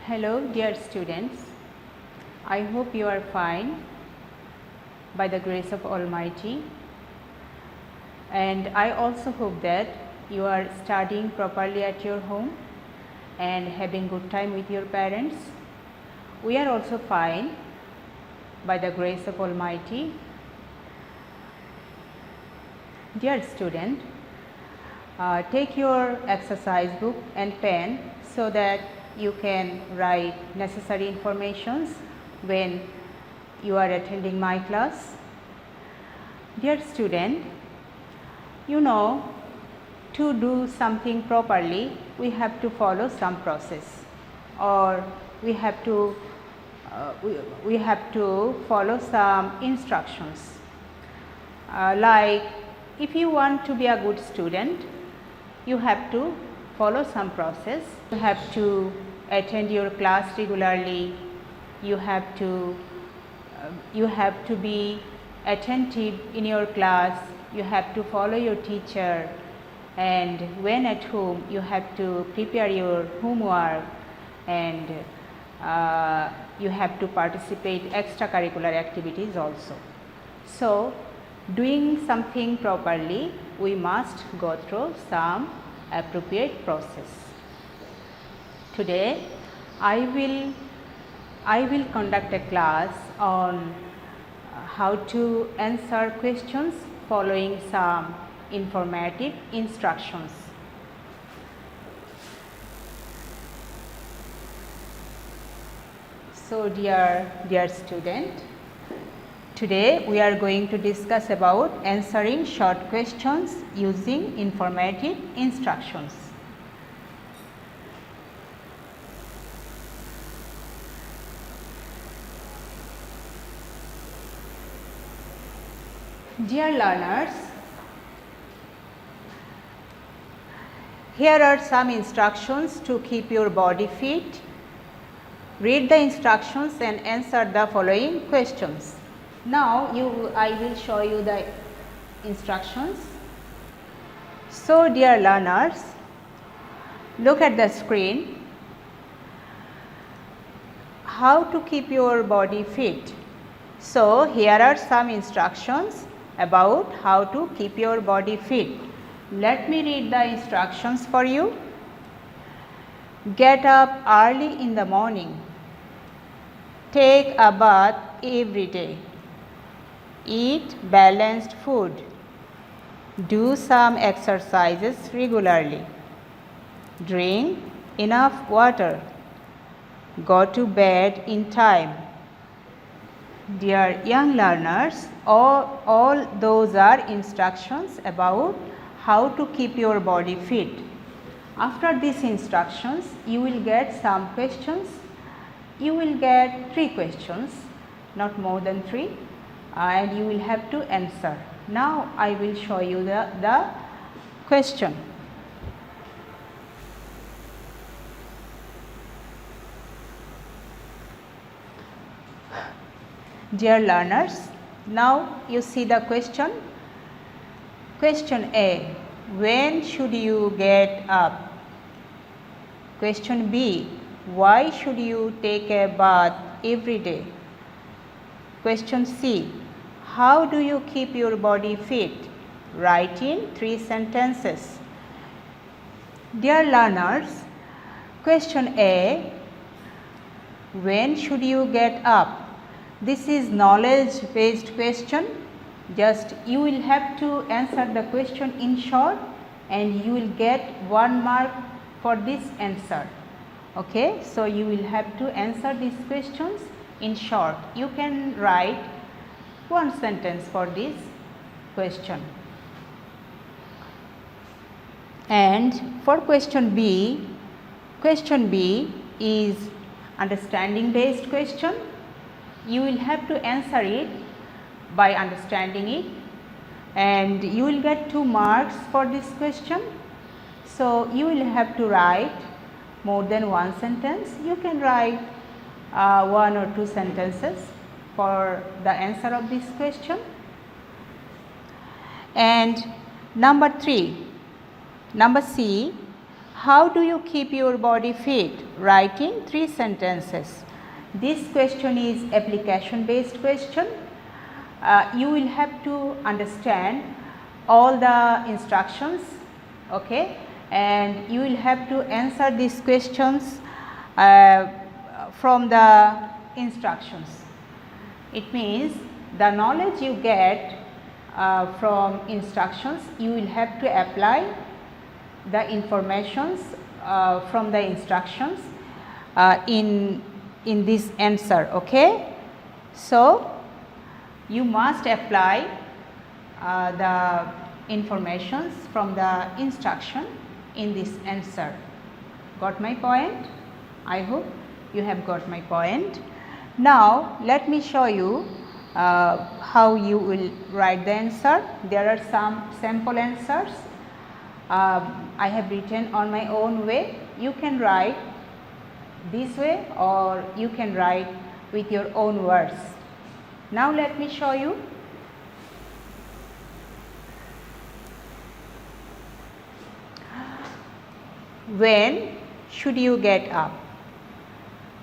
Hello dear students, I hope you are fine by the grace of Almighty, and I also hope that you are studying properly at your home and having good time with your parents. We are also fine by the grace of Almighty. Dear student, take your exercise book and pen so that you can write necessary informations when you are attending my class. Dear student, you know, to do something properly we have to follow some process, or we have to follow some instructions. Like if you want to be a good student, you have to follow some process. You have to attend your class regularly. You have to be attentive in your class. You have to follow your teacher, and when at home you have to prepare your homework, and you have to participate extracurricular activities also. So doing something properly, we must go through some appropriate process. Today I will conduct a class on how to answer questions following some informative instructions. So dear student, today we are going to discuss about answering short questions using informative instructions. Dear learners, here are some instructions to keep your body fit. Read the instructions and answer the following questions. Now I will show you the instructions. So dear learners, look at the screen. How to keep your body fit? So here are some instructions about how to keep your body fit. Let me read the instructions for you. Get up early in the morning. Take a bath every day. Eat balanced food. Do some exercises regularly. Drink enough water. Go to bed in time. Dear young learners, all those are instructions about how to keep your body fit. After these instructions, you will get some questions. You will get 3 questions, not more than 3, and you will have to answer. Now I will show you the question. Dear learners, now you see the question. Question A, when should you get up? Question B, why should you take a bath every day? Question C, how do you keep your body fit? Write in 3 sentences. Dear learners, question A, when should you get up? This is knowledge based question. Just you will have to answer the question in short, and you will get 1 mark for this answer. Okay, so you will have to answer these questions in short. You can write 1 sentence for this question. And for question B is understanding based question. You will have to answer it by understanding it, and you will get 2 marks for this question. So you will have to write more than 1 sentence. You can write 1 or 2 sentences for the answer of this question. And number C, How do you keep your body fit? Write in 3 sentences. This question is application based question. You will have to understand all the instructions, okay, and you will have to answer these questions from the instructions. It means the knowledge you get from instructions, you will have to apply the informations from the instructions in this answer, okay. So you must apply the informations from the instruction in this answer. Got my point? I hope you have got my point. Now let me show you how you will write the answer. There are some sample answers I have written on my own way. You can write this way or you can write with your own words. Now let me show you. When should you get up?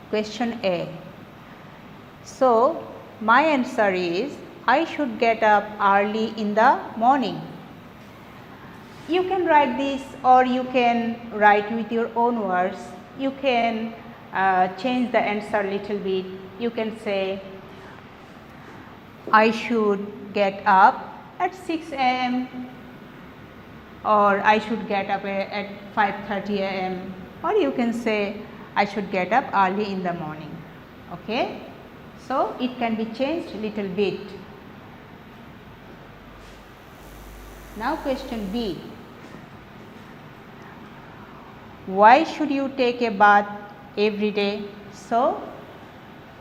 Question A. So my answer is I should get up early in the morning. You can write this or you can write with your own words. You can change the answer a little bit. You can say I should get up at 6 a.m. or I should get up at 5:30 a.m. or you can say I should get up early in the morning, okay. So it can be changed little bit. Now question B. Why should you take a bath every day? So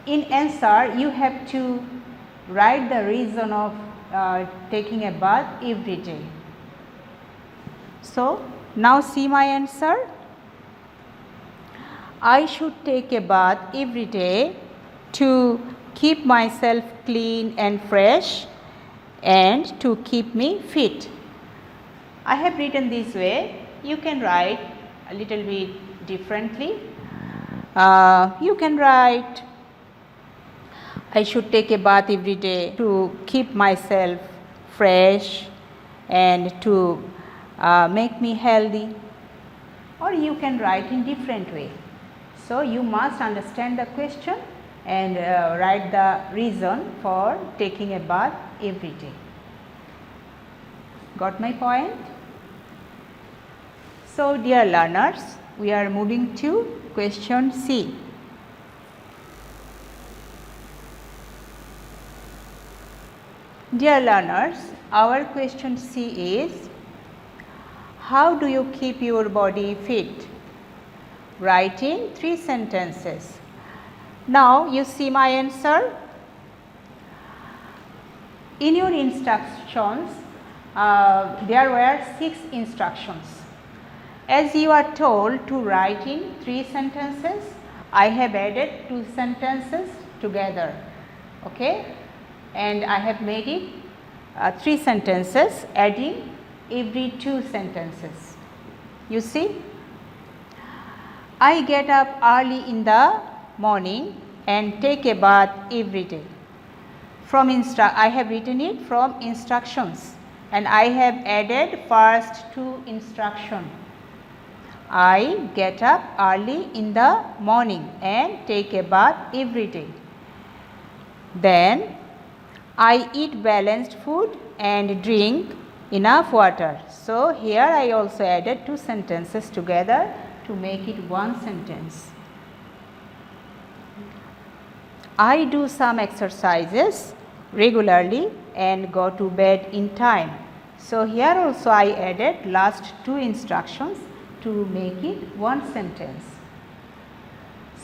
in answer you have to write the reason of taking a bath every day. So now see my answer. I should take a bath every day to keep myself clean and fresh and to keep me fit. I have written this way. You can write a little bit differently. You can write I should take a bath every day to keep myself fresh and to make me healthy, or you can write in different way. So you must understand the question and write the reason for taking a bath every day. Got my point? So dear learners, we are moving to question C. Dear learners, our question C is, how do you keep your body fit? Write in 3 sentences. Now you see my answer. In your instructions, there were 6 instructions. As you are told to write in 3 sentences, I have added 2 sentences together, okay, and I have made it 3 sentences, adding every 2 sentences. You see, I get up early in the morning and take a bath every day. I have written it from instructions and I have added first 2 instructions. I get up early in the morning and take a bath every day. Then I eat balanced food and drink enough water. So here I also added 2 sentences together to make it 1 sentence. I do some exercises regularly and go to bed in time. So here also I added last 2 instructions to make it 1 sentence.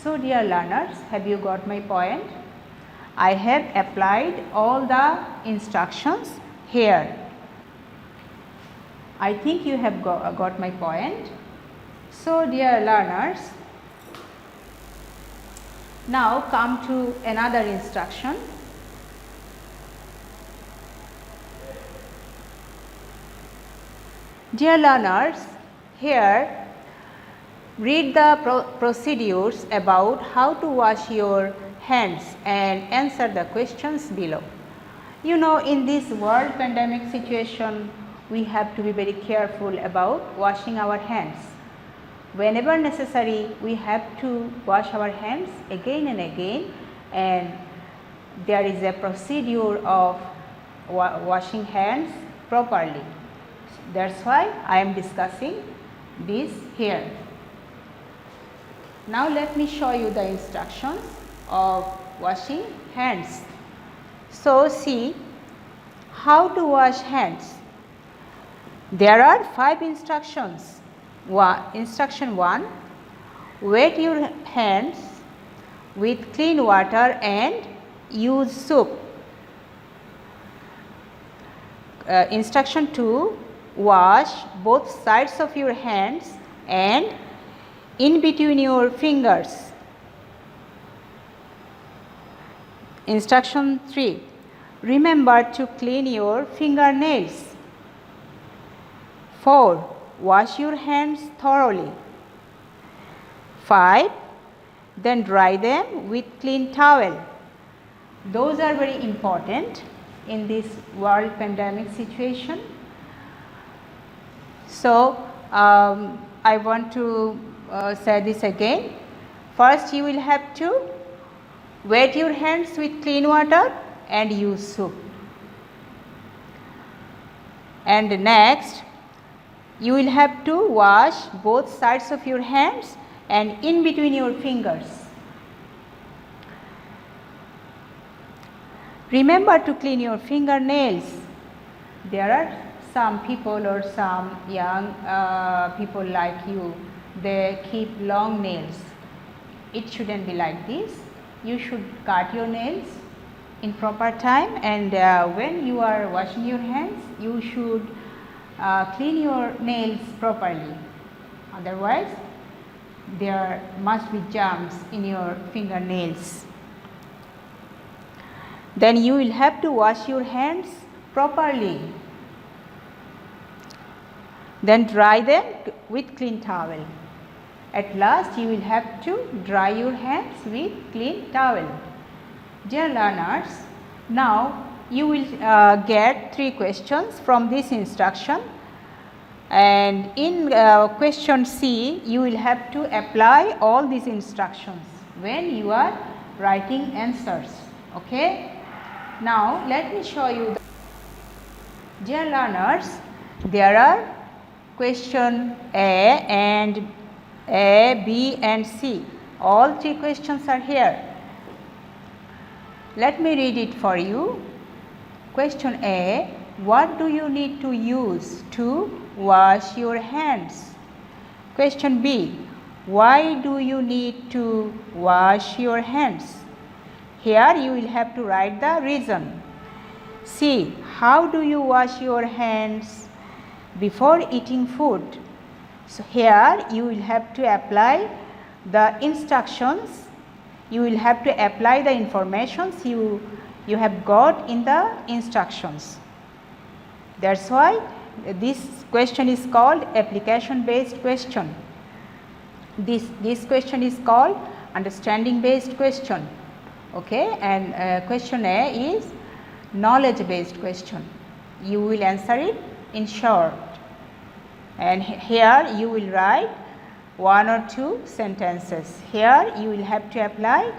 So dear learners, have you got my point? I have applied all the instructions here. I think you have got my point. So dear learners, now come to another instruction. Dear learners, here Read the procedures about how to wash your hands and answer the questions below. You know, in this world pandemic situation, we have to be very careful about washing our hands. Whenever necessary, we have to wash our hands again and again, and there is a procedure of washing hands properly. That's why I am discussing this here. Now let me show you the instructions of washing hands. So see how to wash hands. There are 5 instructions. Instruction 1, wet your hands with clean water and use soap. Instruction 2, wash both sides of your hands and in between your fingers. Instruction 3, remember to clean your fingernails. 4, wash your hands thoroughly. 5, then dry them with clean towel. Those are very important in this world pandemic situation. So I want to say this again. First, you will have to wet your hands with clean water and use soap. And next, you will have to wash both sides of your hands and in between your fingers. Remember to clean your fingernails. There are some people or some young people like you, they keep long nails. It shouldn't be like this. You should cut your nails in proper time, and when you are washing your hands, you should clean your nails properly. Otherwise, there must be germs in your fingernails. Then you will have to wash your hands properly. Then dry them with clean towel. At last, you will have to dry your hands with clean towel. Dear learners, now you will get 3 questions from this instruction, and in question C, you will have to apply all these instructions when you are writing answers. Okay? Now let me show you. Dear learners, there are question A, B and C. All 3 questions are here. Let me read it for you. Question A, what do you need to use to wash your hands? Question B, why do you need to wash your hands? Here you will have to write the reason. C, how do you wash your hands before eating food? So here you will have to apply the instructions. You will have to apply the informations you have got in the instructions. That's why this question is called application based question. This question is called understanding based question. Okay, and question A is knowledge based question. You will answer it in short, and here you will write 1 or 2 sentences. Here you will have to apply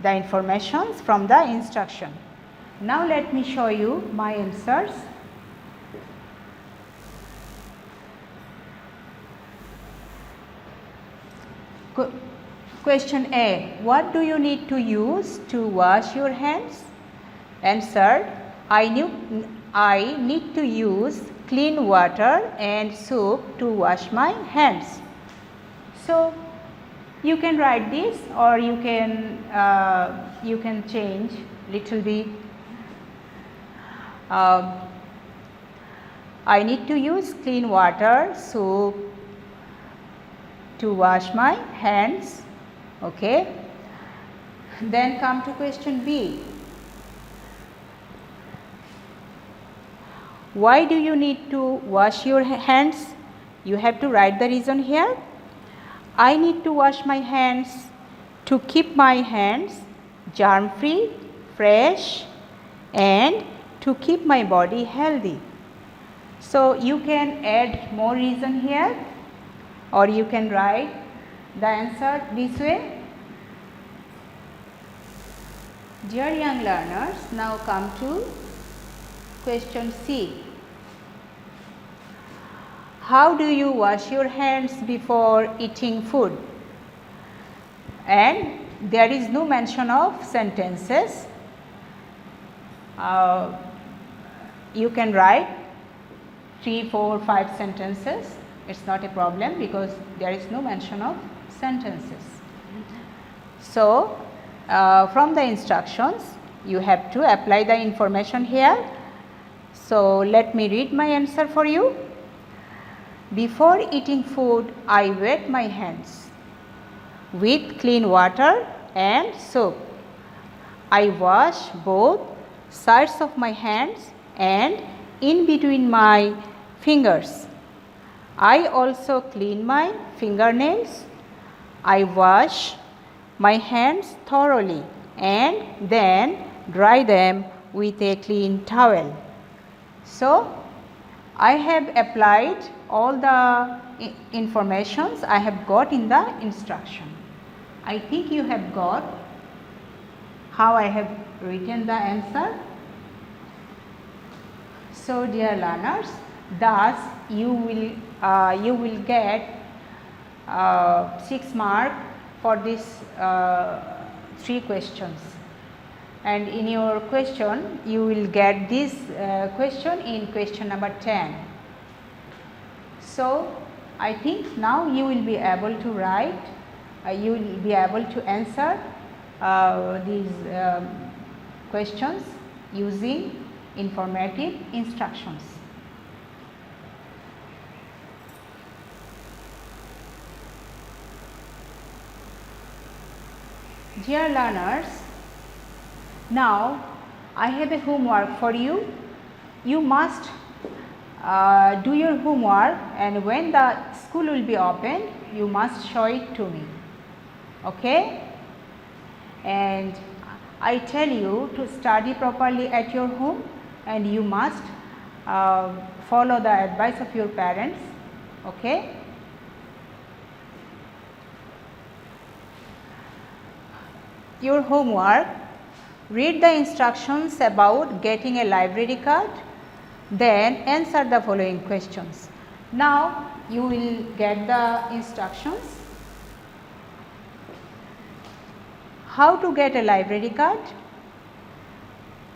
the informations from the instruction. Now let me show you my answers. Question A, what do you need to use to wash your hands? Answer, I need to use clean water and soap to wash my hands. So you can write this, or you can change little bit. I need to use clean water, soap to wash my hands. Okay. Then come to question B. Why do you need to wash your hands? You have to write the reason here. I need to wash my hands to keep my hands germ free, fresh, and to keep my body healthy. So you can add more reason here, or you can write the answer this way. Dear young learners, now come to question C. How do you wash your hands before eating food? And there is no mention of sentences. You can write 3, 4, 5 sentences. It's not a problem because there is no mention of sentences. So, from the instructions you have to apply the information here. So, let me read my answer for you. Before eating food, I wet my hands with clean water and soap. I wash both sides of my hands and in between my fingers. I also clean my fingernails. I wash my hands thoroughly and then dry them with a clean towel. So, I have applied all the informations I have got in the instruction. I think you have got how I have written the answer. So, dear learners, thus you will get 6 marks for these 3 questions, and in your question you will get this question in question number 10. So, I think now you will be able to write, you will be able to answer these questions using informative instructions. Dear learners, now I have a homework for you. You must do your homework, and when the school will be open, you must show it to me. Okay? And I tell you to study properly at your home, and you must follow the advice of your parents. Okay? Your homework: read the instructions about getting a library card, then answer the following questions. Now you will get the instructions. How to get a library card?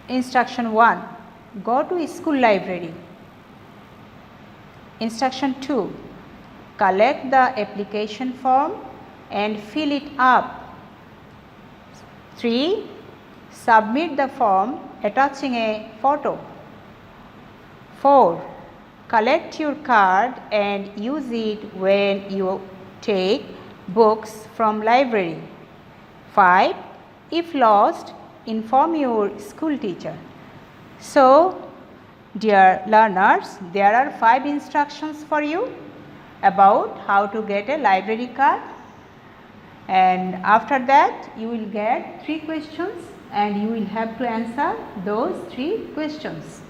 Instruction 1, go to school library. Instruction 2, collect the application form and fill it up. 3, submit the form attaching a photo. 4, collect your card and use it when you take books from library. 5, if lost, inform your school teacher. So, dear learners, there are 5 instructions for you about how to get a library card, and after that you will get 3 questions and you will have to answer those 3 questions.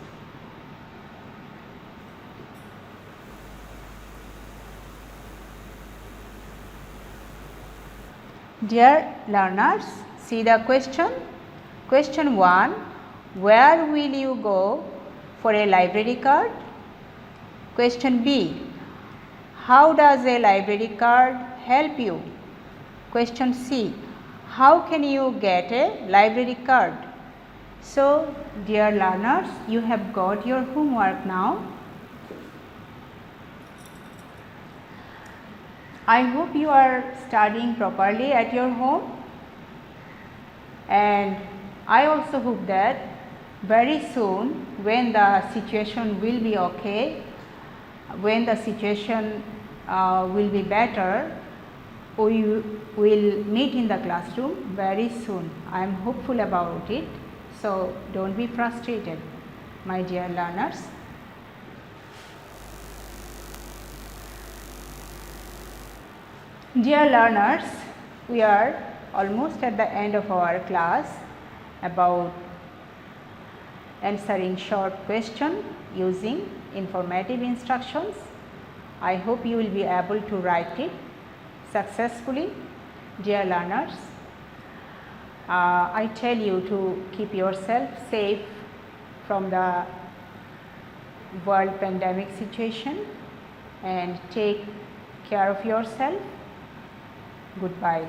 Dear learners, see the question. Question 1, where will you go for a library card? Question B, how does a library card help you? Question C, how can you get a library card? So, dear learners, you have got your homework now. I hope you are studying properly at your home, and I also hope that very soon, when the situation will be okay, when the situation will be better, we will meet in the classroom very soon. I am hopeful about it. So, don't be frustrated, my dear learners. Dear learners, we are almost at the end of our class about answering short question using informative instructions. I hope you will be able to write it successfully. Dear learners, I tell you to keep yourself safe from the world pandemic situation and take care of yourself. Goodbye.